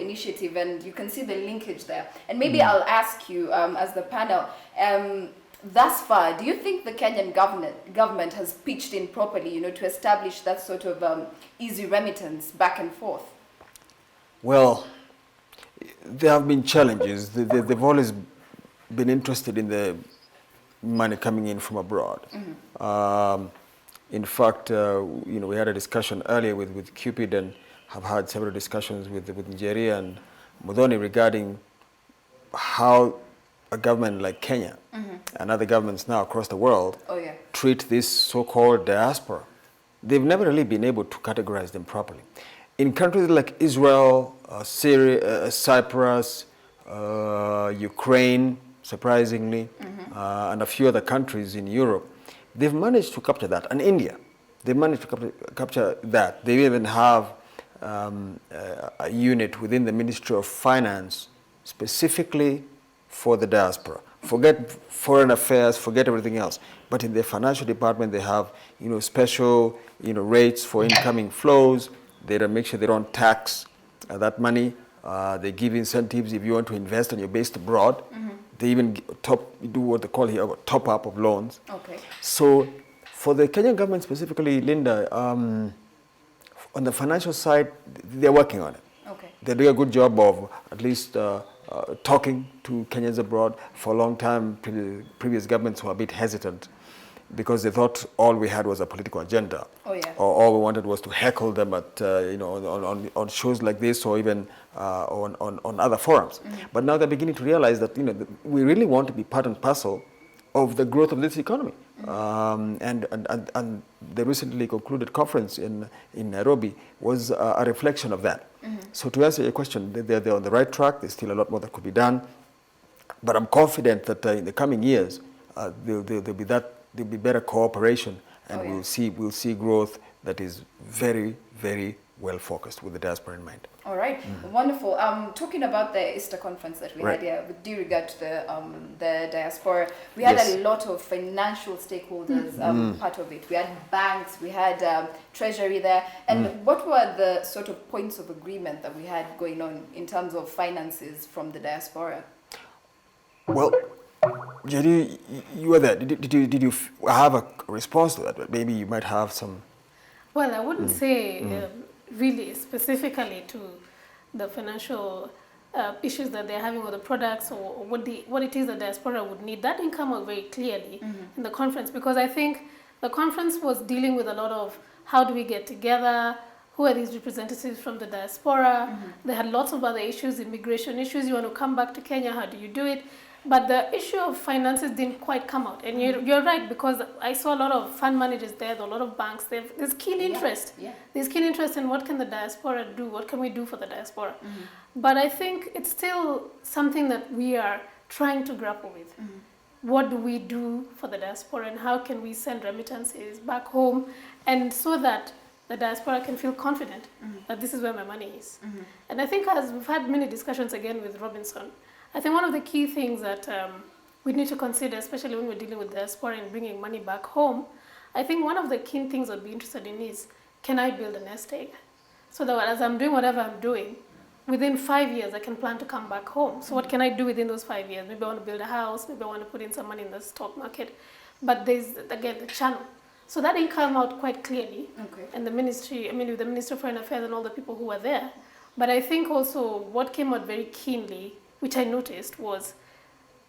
Initiative, and you can see the linkage there. And maybe I'll ask you, as the panel, thus far, do you think the Kenyan government has pitched in properly, to establish that sort of easy remittance back and forth? Well, there have been challenges. They've always been interested in the money coming in from abroad. In fact, we had a discussion earlier with Cupid, and have had several discussions with Njeri and Muthoni regarding how a government like Kenya and other governments now across the world treat this so-called diaspora. They've never really been able to categorize them properly. In countries like Israel, Syria, Cyprus, Ukraine, surprisingly, and a few other countries in Europe, they've managed to capture that. And India, they've managed to capture that. They even have a unit within the Ministry of Finance specifically for the diaspora. Forget foreign affairs, forget everything else. But in their financial department, they have special rates for incoming flows. They make sure they don't tax that money. They give incentives if you want to invest and you're based abroad. They even do what they call here a top up of loans. Okay. So for the Kenyan government specifically, Linda, on the financial side, they're working on it. Okay. They're doing a good job of at least talking to Kenyans abroad. For a long time, previous governments were a bit hesitant because they thought all we had was a political agenda. Oh, yeah. Or all we wanted was to heckle them at, on shows like this, or even on other forums. But now they're beginning to realize that, we really want to be part and parcel of the growth of this economy. And the recently concluded conference in Nairobi was a reflection of that. So to answer your question, they're on the right track. There's still a lot more that could be done. But I'm confident that in the coming years, there'll be better cooperation, and we'll see growth that is very, very well focused with the diaspora in mind. All right, wonderful. Talking about the Easter conference that we had here, with due regard to the diaspora, we had a lot of financial stakeholders part of it. We had banks, we had treasury there. And what were the sort of points of agreement that we had going on in terms of finances from the diaspora? Well, Njeri, you were there. Did you have a response to that? Maybe you might have some. Well, I wouldn't say really specifically to the financial issues that they're having with the products, or what it is the diaspora would need. That didn't come out very clearly in the conference, because I think the conference was dealing with a lot of how do we get together, who are these representatives from the diaspora. They had lots of other issues, immigration issues. You want to come back to Kenya, how do you do it? But the issue of finances didn't quite come out. And you're right, because I saw a lot of fund managers there, a lot of banks. There's keen interest. There's keen interest in what can the diaspora do, what can we do for the diaspora. But I think it's still something that we are trying to grapple with. What do we do for the diaspora, and how can we send remittances back home, and so that the diaspora can feel confident that this is where my money is. And I think, as we've had many discussions again with Robinson, I think one of the key things that we need to consider, especially when we're dealing with diaspora and bringing money back home, I think one of the key things I'd be interested in is, can I build a nest egg? So that as I'm doing whatever I'm doing, within 5 years, I can plan to come back home. So what can I do within those 5 years? Maybe I want to build a house, maybe I want to put in some money in the stock market. But there's, again, the channel. So that didn't come out quite clearly. Okay. And the ministry, with the Minister of Foreign Affairs and all the people who were there. But I think also what came out very keenly, which I noticed, was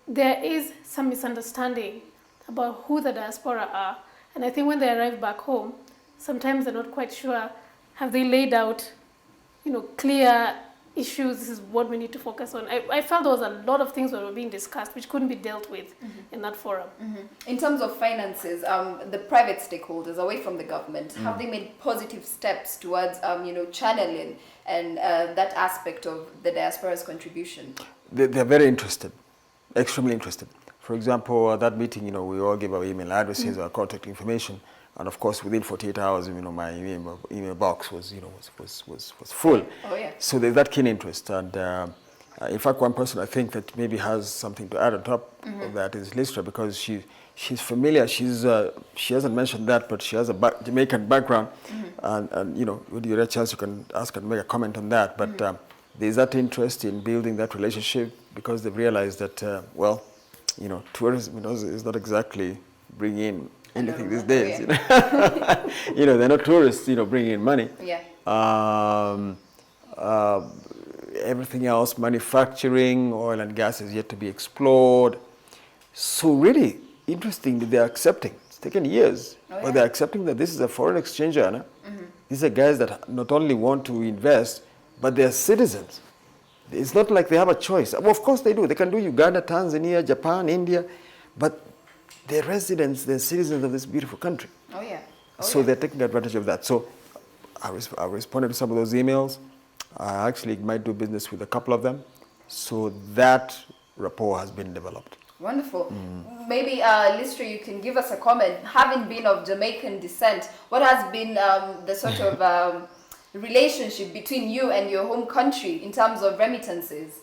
there is some misunderstanding about who the diaspora are. And I think when they arrive back home, sometimes they're not quite sure, have they laid out, clear issues, this is what we need to focus on. I felt there was a lot of things that were being discussed which couldn't be dealt with in that forum. In terms of finances, the private stakeholders away from the government, have they made positive steps towards, channeling and that aspect of the diaspora's contribution? They're very interested, extremely interested. For example, at that meeting, we all gave our email addresses, our contact information, and of course, within 48 hours, my email box was full. Oh yeah. So there's that keen interest, and in fact, one person I think that maybe has something to add on top of that is Lystra, because she she's familiar. She hasn't mentioned that, but she has a Jamaican background, and you know, with your chance, you can ask her to make a comment on that. But there's that interest in building that relationship because they've realized that well, you know, tourism, you know, is not exactly bringing in anything these days. You know? You know, they're not tourists, you know, bringing in money. Yeah. Everything else, manufacturing, oil and gas is yet to be explored. So really interesting that they're accepting. It's taken years, but they're accepting that this is a foreign exchange earner. These are guys that not only want to invest, but they're citizens. It's not like they have a choice. Well, of course they do. They can do Uganda, Tanzania, Japan, India, but they're residents, they're citizens of this beautiful country. Oh yeah. So they're taking advantage of that. So I responded to some of those emails. I actually might do business with a couple of them. So that rapport has been developed. Wonderful. Maybe, Lystra, you can give us a comment. Having been of Jamaican descent, what has been the sort of relationship between you and your home country in terms of remittances?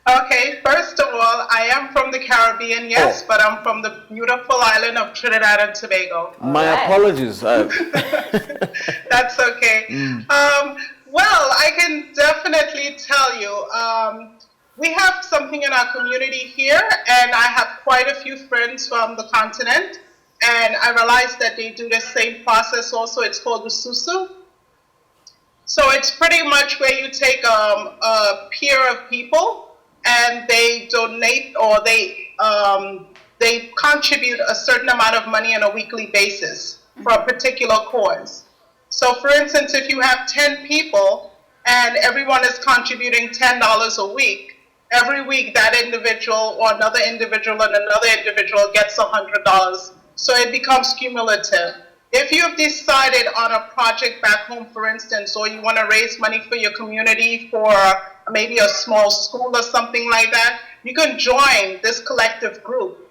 Okay, first of all, I am from the Caribbean, yes, but I'm from the beautiful island of Trinidad and Tobago. My apologies. That's okay. Well, I can definitely tell you, we have something in our community here, and I have quite a few friends from the continent, and I realized that they do the same process also. It's called the susu. So it's pretty much where you take a peer of people, and they donate or they contribute a certain amount of money on a weekly basis for a particular cause. So for instance, if you have 10 people and everyone is contributing $10 a week, every week that individual or another individual and another individual gets $100. So it becomes cumulative. If you've decided on a project back home, for instance, or you want to raise money for your community for maybe a small school or something like that, you can join this collective group.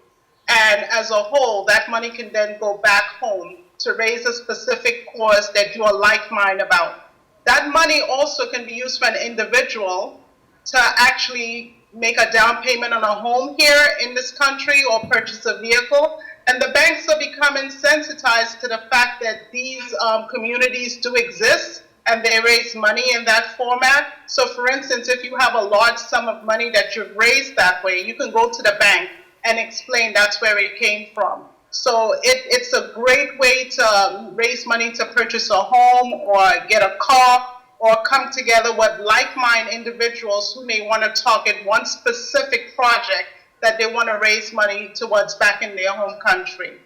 And as a whole, that money can then go back home to raise a specific cause that you are like-minded about. That money also can be used for an individual to actually make a down payment on a home here in this country or purchase a vehicle. And the banks are becoming sensitized to the fact that these communities do exist and they raise money in that format. So for instance, if you have a large sum of money that you've raised that way, you can go to the bank and explain that's where it came from. So it's a great way to raise money to purchase a home or get a car or come together with like-minded individuals who may want to target one specific project that they want to raise money towards back in their home country.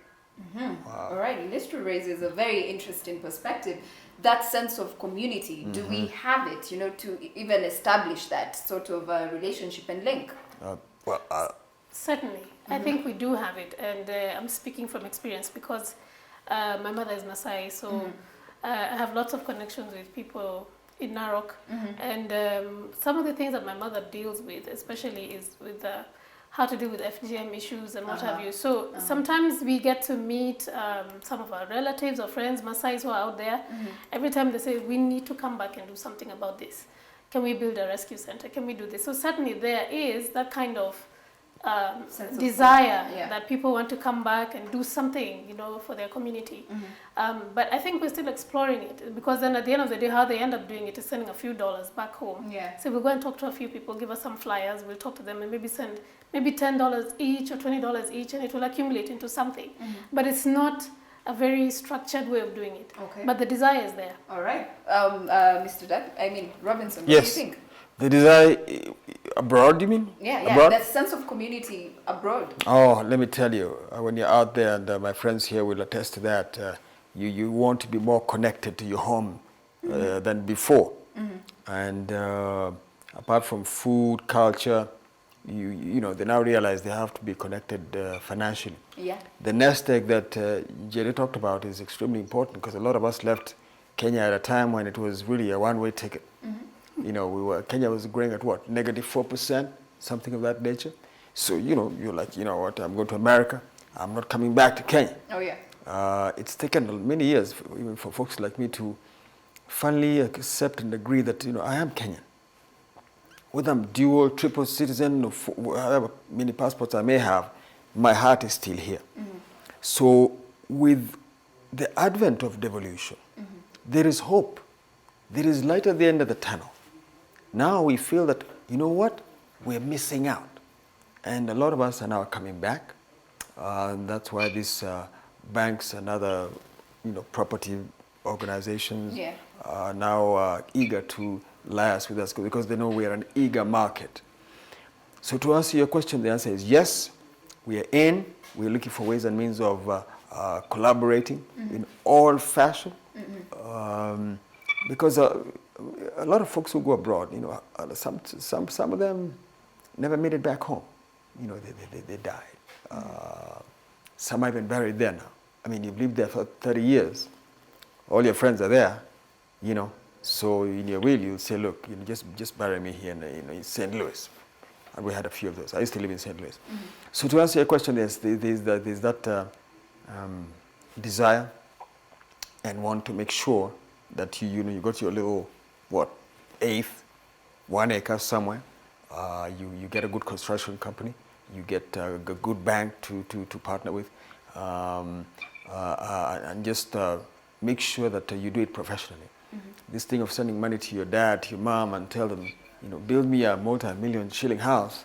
Wow. All right, Lystra raises a very interesting perspective. That sense of community, do we have it, you know, to even establish that sort of relationship and link? Certainly. I think we do have it, and I'm speaking from experience because my mother is Maasai, so I have lots of connections with people in Narok, and some of the things that my mother deals with, especially, is with how to deal with FGM issues and what have you. So sometimes we get to meet some of our relatives or friends, Maasais who are out there. Every time they say, we need to come back and do something about this. Can we build a rescue center? Can we do this? So certainly there is that kind of desire that people want to come back and do something, you know, for their community. But I think we're still exploring it, because then at the end of the day, how they end up doing it is sending a few dollars back home. So we'll go and talk to a few people, give us some flyers, we'll talk to them and maybe send maybe $10 each or $20 each, and it will accumulate into something. But it's not a very structured way of doing it. But the desire is there. All right. Robinson, what do you think? The desire abroad, you mean? Abroad? That sense of community abroad. Oh, let me tell you, when you're out there, and my friends here will attest to that, you want to be more connected to your home than before. And apart from food, culture, you know, they now realize they have to be connected financially. The nest egg that Njeri talked about is extremely important, because a lot of us left Kenya at a time when it was really a one-way ticket. You know, Kenya was growing at what, -4%, something of that nature. So, you know, you're like, you know what, I'm going to America, I'm not coming back to Kenya. It's taken many years, even for folks like me, to finally accept and agree that, you know, I am Kenyan. Whether I'm dual, triple citizen, or whatever many passports I may have, my heart is still here. So with the advent of devolution, there is hope. There is light at the end of the tunnel. Now we feel that, you know what, we're missing out. And a lot of us are now coming back. That's why these banks and other, property organizations are now eager to liaise with us because they know we are an eager market. So to answer your question, the answer is yes, we are in. We're looking for ways and means of collaborating in all fashion. Because a lot of folks who go abroad, some of them never made it back home. They died. Some are even buried there now. I mean, you've lived there for 30 years. All your friends are there, So in your will, you'll say, look, just bury me here in St. Louis. And we had a few of those. I used to live in St. Louis. So to answer your question, there's that desire and want to make sure that you got your little, 1 acre somewhere. You get a good construction company. You get a good bank to partner with. And just make sure that you do it professionally. This thing of sending money to your dad, to your mom, and tell them, build me a multi-million shilling house.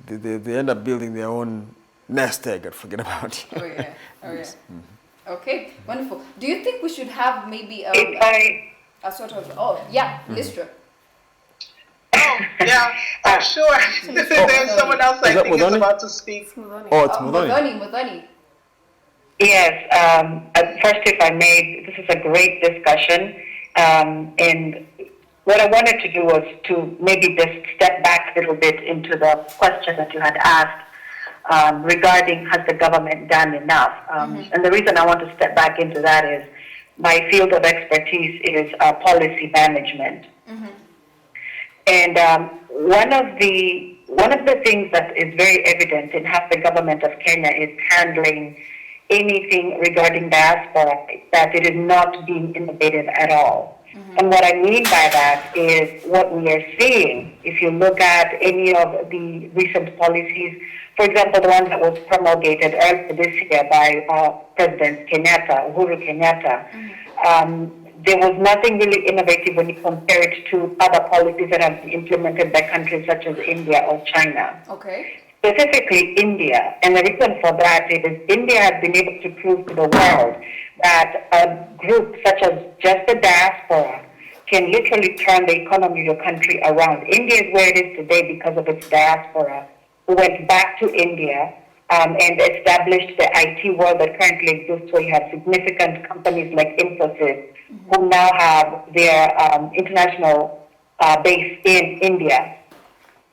They end up building their own nest egg and forget about you. Oh yeah. Okay, wonderful. Do you think we should have maybe a sort of Lystra? Oh, yeah, I'm sure. There's someone else I think is about to speak. Oh, it's Muthoni. Yes, first if I may, this is a great discussion. And what I wanted to do was to maybe just step back a little bit into the question that you had asked regarding has the government done enough? And the reason I want to step back into that is my field of expertise is policy management. And one of the things that is very evident in how the government of Kenya is handling anything regarding diaspora, that it is not being innovative at all. And what I mean by that is what we are seeing. If you look at any of the recent policies, for example, the one that was promulgated earlier this year by President Uhuru Kenyatta, there was nothing really innovative when you compare it to other policies that have been implemented by countries such as India or China. Okay. Specifically India. And the reason for that is India has been able to prove to the world that a group such as just the diaspora can literally turn the economy of your country around. India is where it is today because of its diaspora, who went back to India and established the IT world that currently exists, where you have significant companies like Infosys, who now have their international base in India.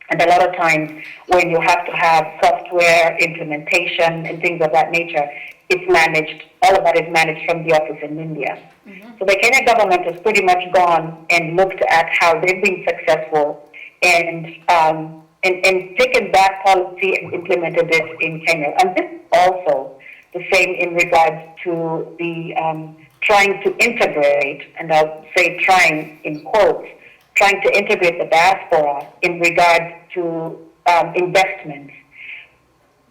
And a lot of times when you have to have software implementation and things of that nature, it's managed, all of that is managed from the office in India. So the Kenyan government has pretty much gone and looked at how they've been successful and taken that policy and implemented it in Kenya. And this is also the same in regards to the trying to integrate, and I'll say trying in quotes, trying to integrate the diaspora in regards to investments.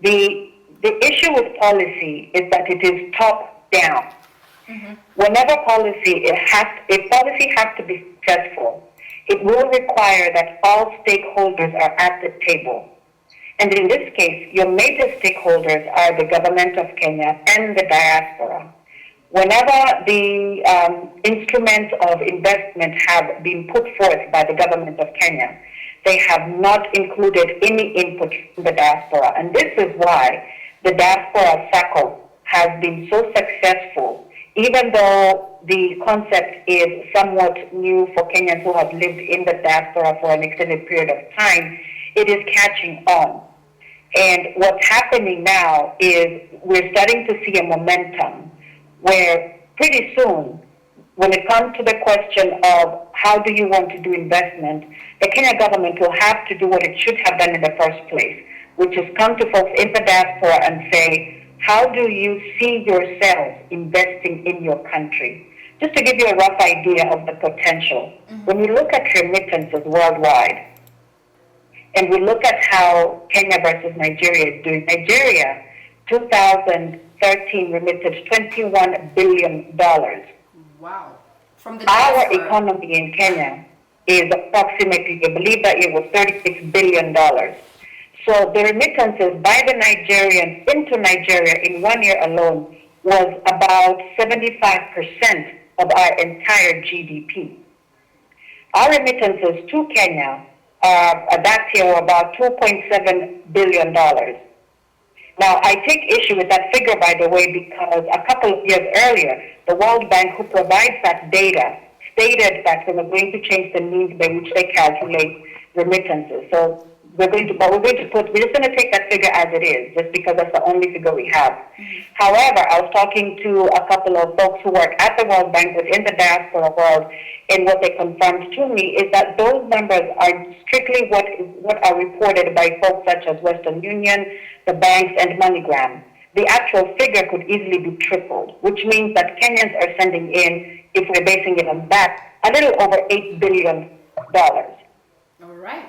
The issue with policy is that it is top down. Whenever policy has to be successful, it will require that all stakeholders are at the table. And in this case, your major stakeholders are the government of Kenya and the diaspora. Whenever the instruments of investment have been put forth by the government of Kenya, they have not included any input from the diaspora. And this is why the diaspora circle has been so successful, even though the concept is somewhat new for Kenyans who have lived in the diaspora for an extended period of time. It is catching on. And what's happening now is we're starting to see a momentum where pretty soon, when it comes to the question of how do you want to do investment, the Kenya government will have to do what it should have done in the first place, which is come to folks in the diaspora and say, how do you see yourselves investing in your country? Just to give you a rough idea of the potential, when you look at remittances worldwide, and we look at how Kenya versus Nigeria is doing, Nigeria, 2013 remitted $21 billion. Wow. From the Our diaspora. economy in Kenya is approximately, I believe that it was $36 billion. So the remittances by the Nigerians into Nigeria in 1 year alone was about 75% of our entire GDP. Our remittances to Kenya that year were about $2.7 billion. Now, I take issue with that figure, by the way, because a couple of years earlier, the World Bank, who provides that data, stated that they were going to change the means by which they calculate remittances. So we're just going to take that figure as it is, just because that's the only figure we have. However, I was talking to a couple of folks who work at the World Bank within the diaspora world, and what they confirmed to me is that those numbers are strictly what are reported by folks such as Western Union, the banks, and MoneyGram. The actual figure could easily be tripled, which means that Kenyans are sending in, if we're basing it on that, a little over $8 billion. All right.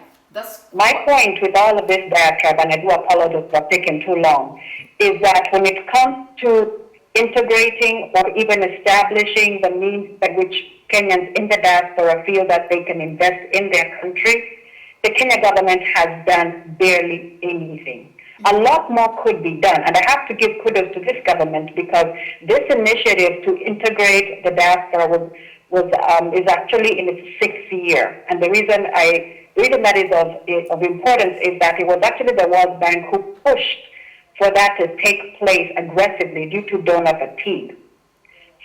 My point with all of this diatribe, and I do apologize for taking too long, is that when it comes to integrating or even establishing the means by which Kenyans in the diaspora feel that they can invest in their country, the Kenya government has done barely anything. A lot more could be done, and I have to give kudos to this government because this initiative to integrate the diaspora is actually in its 6th year. And the reason that is of importance is that it was actually the World Bank who pushed for that to take place aggressively due to donor fatigue.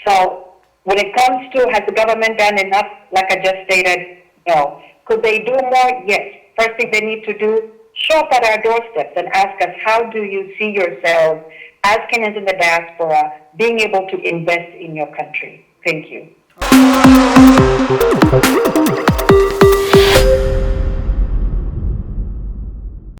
So when it comes to, has the government done enough? Like I just stated, no. Could they do more? Yes. First thing they need to do, show up at our doorsteps and ask us, how do you see yourselves as Kenyans in the diaspora being able to invest in your country? Thank you.